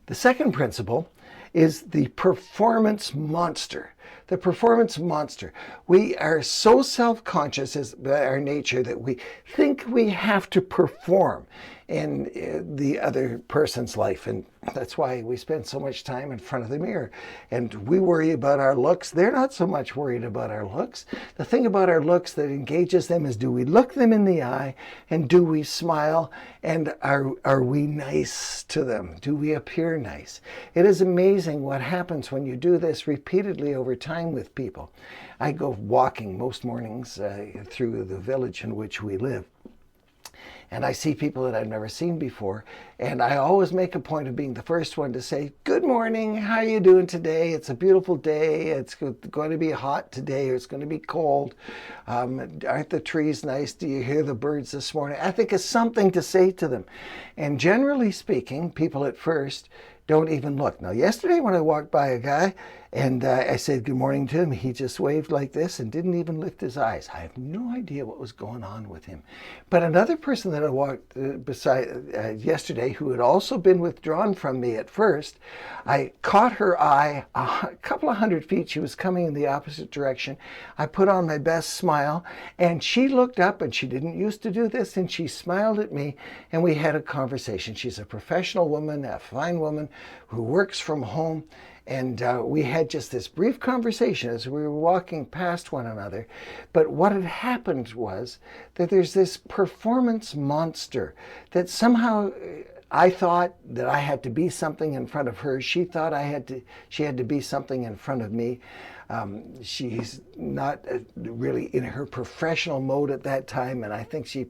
The second principle is the performance monster. The performance monster. We are so self-conscious as our nature that we think we have to perform in the other person's life. And that's why we spend so much time in front of the mirror. And we worry about our looks. They're not so much worried about our looks. The thing about our looks that engages them is, do we look them in the eye, and do we smile, and are we nice to them? Do we appear nice? It is amazing what happens when you do this repeatedly over time with people. I go walking most mornings through the village in which we live. And I see people that I've never seen before. And I always make a point of being the first one to say, good morning, how are you doing today? It's a beautiful day. It's going to be hot today, or it's going to be cold. Aren't the trees nice? Do you hear the birds this morning? I think it's something to say to them. And generally speaking, people at first don't even look. Now, yesterday when I walked by a guy and I said good morning to him, he just waved like this and didn't even lift his eyes. I have no idea what was going on with him. But another person that I walked beside yesterday, who had also been withdrawn from me at first, I caught her eye a couple of 100 feet. She was coming in the opposite direction. I put on my best smile, and she looked up, and she didn't used to do this, and she smiled at me, and we had a conversation. She's a professional woman, a fine woman who works from home. And we had just this brief conversation as we were walking past one another. But what had happened was that there's this performance monster that somehow I thought that I had to be something in front of her. She thought she had to be something in front of me. She's not really in her professional mode at that time, and I think she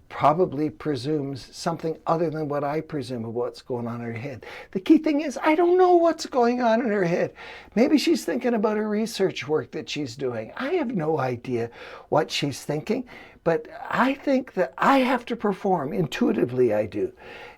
probably presumes something other than what I presume of what's going on in her head. The key thing is, I don't know what's going on in her head. Maybe she's thinking about her research work that she's doing. I have no idea what she's thinking, but I think that I have to perform. Intuitively, I do.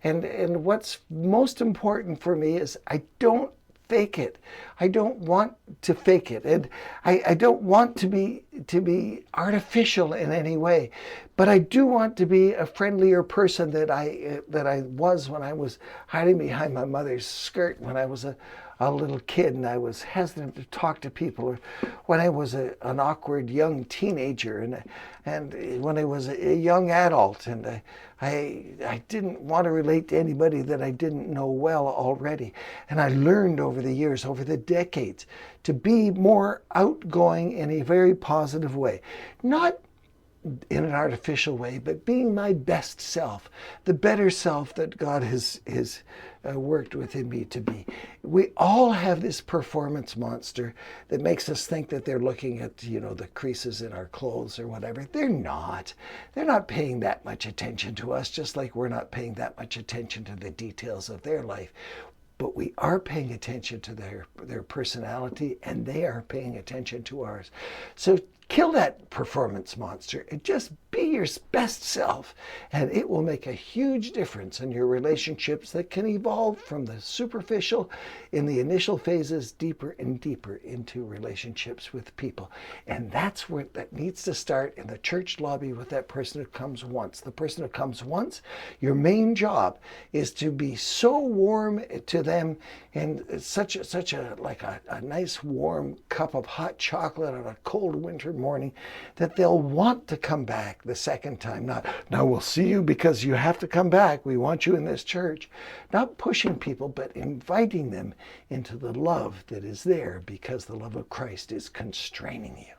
And what's most important for me is I don't fake it. I don't want to fake it, and I don't want to be artificial in any way. But I do want to be a friendlier person that I was when I was hiding behind my mother's skirt when I was a little kid and I was hesitant to talk to people, or when I was an awkward young teenager, and when I was a young adult, and I didn't want to relate to anybody that I didn't know well already. And I learned over the years, over the decades, to be more outgoing in a very positive way. Not in an artificial way, but being my best self, the better self that God has worked within me to be. We all have this performance monster that makes us think that they're looking at, the creases in our clothes or whatever. They're not. They're not paying that much attention to us, just like we're not paying that much attention to the details of their life. But we are paying attention to their personality, and they are paying attention to ours. So kill that performance monster and just be your best self, and it will make a huge difference in your relationships that can evolve from the superficial in the initial phases deeper and deeper into relationships with people. And that's where that needs to start, in the church lobby with that person who comes once. The person who comes once, your main job is to be so warm to them, and such a nice warm cup of hot chocolate on a cold winter morning, that they'll want to come back the second time. Not, now we'll see you because you have to come back. We want you in this church. Not pushing people, but inviting them into the love that is there because the love of Christ is constraining you.